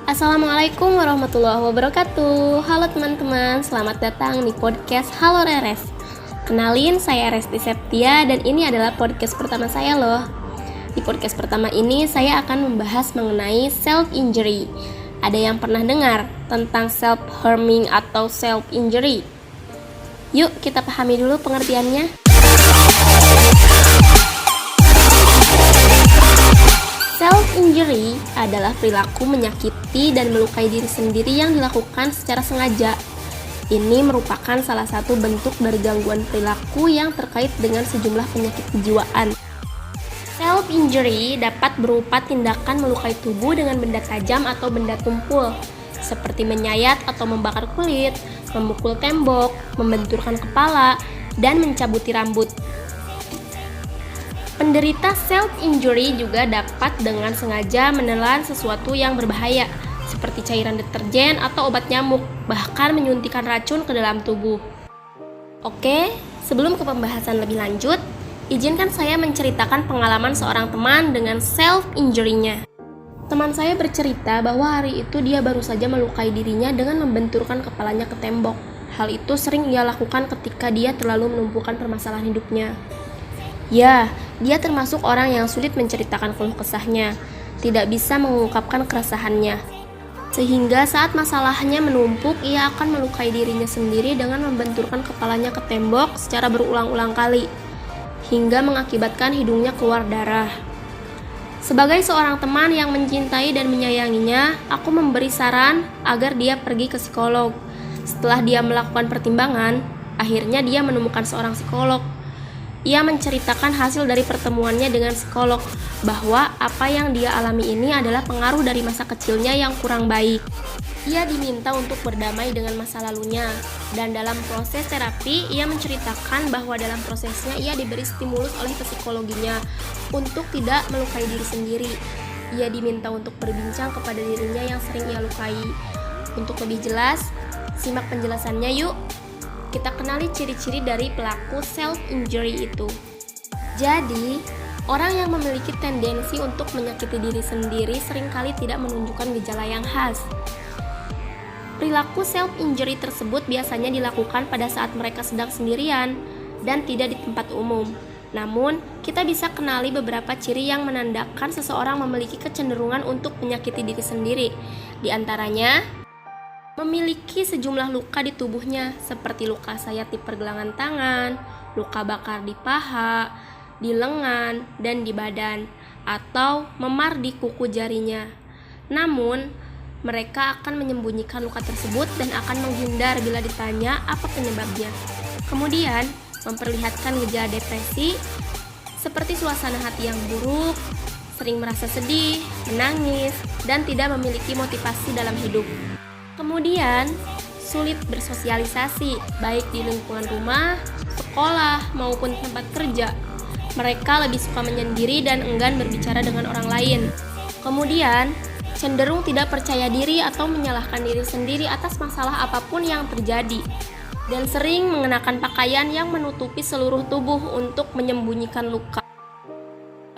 Assalamualaikum warahmatullahi wabarakatuh. Halo teman-teman, selamat datang di podcast Halo Reres. Kenalin, saya Resti Septia dan ini adalah podcast pertama saya loh. Di podcast pertama ini saya akan membahas mengenai self-injury. Ada yang pernah dengar tentang self-harming atau self-injury? Yuk kita pahami dulu pengertiannya. Self-injury adalah perilaku menyakiti dan melukai diri sendiri yang dilakukan secara sengaja. Ini merupakan salah satu bentuk dari gangguan perilaku yang terkait dengan sejumlah penyakit kejiwaan. Self-injury dapat berupa tindakan melukai tubuh dengan benda tajam atau benda tumpul, seperti menyayat atau membakar kulit, memukul tembok, membenturkan kepala, dan mencabuti rambut. Penderita self-injury juga dapat dengan sengaja menelan sesuatu yang berbahaya, seperti cairan deterjen atau obat nyamuk, bahkan menyuntikkan racun ke dalam tubuh. Oke, sebelum ke pembahasan lebih lanjut, izinkan saya menceritakan pengalaman seorang teman dengan self-injury-nya. Teman saya bercerita bahwa hari itu dia baru saja melukai dirinya dengan membenturkan kepalanya ke tembok. Hal itu sering ia lakukan ketika dia terlalu menumpukan permasalahan hidupnya. Ya, dia termasuk orang yang sulit menceritakan keluh kesahnya, tidak bisa mengungkapkan keresahannya. Sehingga saat masalahnya menumpuk, ia akan melukai dirinya sendiri dengan membenturkan kepalanya ke tembok secara berulang-ulang kali, hingga mengakibatkan hidungnya keluar darah. Sebagai seorang teman yang mencintai dan menyayanginya, aku memberi saran agar dia pergi ke psikolog. Setelah dia melakukan pertimbangan, akhirnya dia menemukan seorang psikolog. Ia menceritakan hasil dari pertemuannya dengan psikolog bahwa apa yang dia alami ini adalah pengaruh dari masa kecilnya yang kurang baik. Ia diminta untuk berdamai dengan masa lalunya, dan dalam proses terapi ia menceritakan bahwa dalam prosesnya ia diberi stimulus oleh psikologinya untuk tidak melukai diri sendiri. Ia diminta untuk berbincang kepada dirinya yang sering ia lukai. Untuk lebih jelas, simak penjelasannya yuk. Kita kenali ciri-ciri dari pelaku self-injury itu. Jadi, orang yang memiliki tendensi untuk menyakiti diri sendiri seringkali tidak menunjukkan gejala yang khas. Perilaku self-injury tersebut biasanya dilakukan pada saat mereka sedang sendirian dan tidak di tempat umum. Namun, kita bisa kenali beberapa ciri yang menandakan seseorang memiliki kecenderungan untuk menyakiti diri sendiri. Di antaranya, memiliki sejumlah luka di tubuhnya seperti luka sayat di pergelangan tangan, luka bakar di paha, di lengan, dan di badan, atau memar di kuku jarinya. Namun, mereka akan menyembunyikan luka tersebut dan akan menghindar bila ditanya apa penyebabnya. Kemudian, memperlihatkan gejala depresi seperti suasana hati yang buruk, sering merasa sedih, menangis, dan tidak memiliki motivasi dalam hidup. Kemudian, sulit bersosialisasi, baik di lingkungan rumah, sekolah, maupun tempat kerja. Mereka lebih suka menyendiri dan enggan berbicara dengan orang lain. Kemudian, cenderung tidak percaya diri atau menyalahkan diri sendiri atas masalah apapun yang terjadi. Dan sering mengenakan pakaian yang menutupi seluruh tubuh untuk menyembunyikan luka.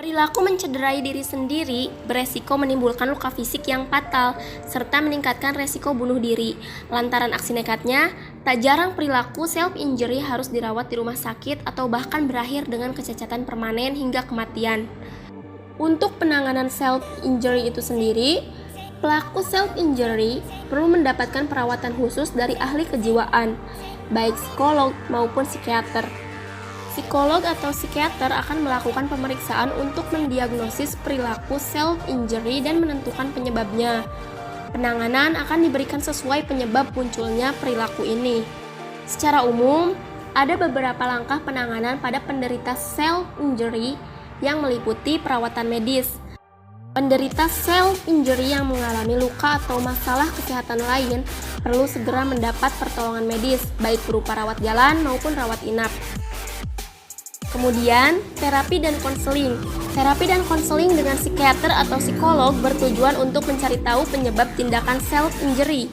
Perilaku mencederai diri sendiri beresiko menimbulkan luka fisik yang fatal serta meningkatkan resiko bunuh diri. Lantaran aksi nekatnya, tak jarang perilaku self-injury harus dirawat di rumah sakit atau bahkan berakhir dengan kecacatan permanen hingga kematian. Untuk penanganan self-injury itu sendiri, pelaku self-injury perlu mendapatkan perawatan khusus dari ahli kejiwaan, baik psikolog maupun psikiater. Psikolog atau psikiater akan melakukan pemeriksaan untuk mendiagnosis perilaku self-injury dan menentukan penyebabnya. Penanganan akan diberikan sesuai penyebab munculnya perilaku ini. Secara umum, ada beberapa langkah penanganan pada penderita self-injury yang meliputi perawatan medis. Penderita self-injury yang mengalami luka atau masalah kesehatan lain perlu segera mendapat pertolongan medis, baik berupa rawat jalan maupun rawat inap. Kemudian, terapi dan konseling. Terapi dan konseling dengan psikiater atau psikolog bertujuan untuk mencari tahu penyebab tindakan self-injury,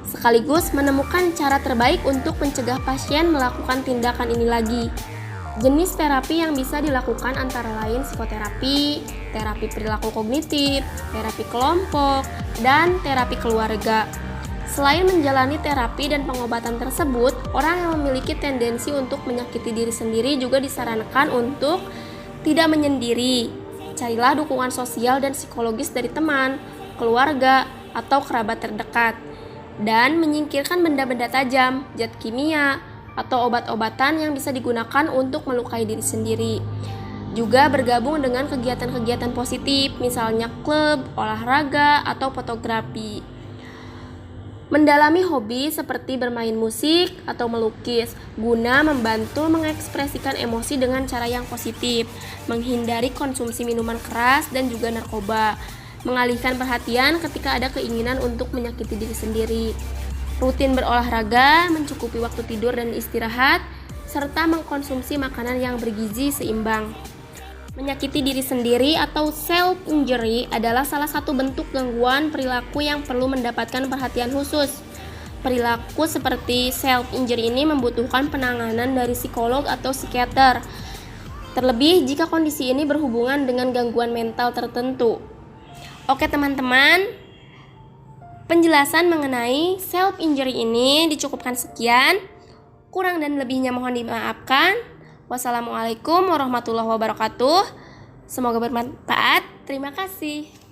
sekaligus menemukan cara terbaik untuk mencegah pasien melakukan tindakan ini lagi. Jenis terapi yang bisa dilakukan antara lain psikoterapi, terapi perilaku kognitif, terapi kelompok, dan terapi keluarga. Selain menjalani terapi dan pengobatan tersebut, orang yang memiliki tendensi untuk menyakiti diri sendiri juga disarankan untuk tidak menyendiri. Carilah dukungan sosial dan psikologis dari teman, keluarga, atau kerabat terdekat. Dan menyingkirkan benda-benda tajam, zat kimia, atau obat-obatan yang bisa digunakan untuk melukai diri sendiri. Juga bergabung dengan kegiatan-kegiatan positif, misalnya klub, olahraga, atau fotografi. Mendalami hobi seperti bermain musik atau melukis guna membantu mengekspresikan emosi dengan cara yang positif, menghindari konsumsi minuman keras dan juga narkoba, mengalihkan perhatian ketika ada keinginan untuk menyakiti diri sendiri, rutin berolahraga, mencukupi waktu tidur dan istirahat, serta mengkonsumsi makanan yang bergizi seimbang. Menyakiti diri sendiri atau self-injury adalah salah satu bentuk gangguan perilaku yang perlu mendapatkan perhatian khusus. Perilaku seperti self-injury ini membutuhkan penanganan dari psikolog atau psikiater, terlebih jika kondisi ini berhubungan dengan gangguan mental tertentu. Oke teman-teman, penjelasan mengenai self-injury ini dicukupkan sekian. Kurang dan lebihnya mohon dimaafkan. Wassalamualaikum warahmatullahi wabarakatuh. Semoga bermanfaat. Terima kasih.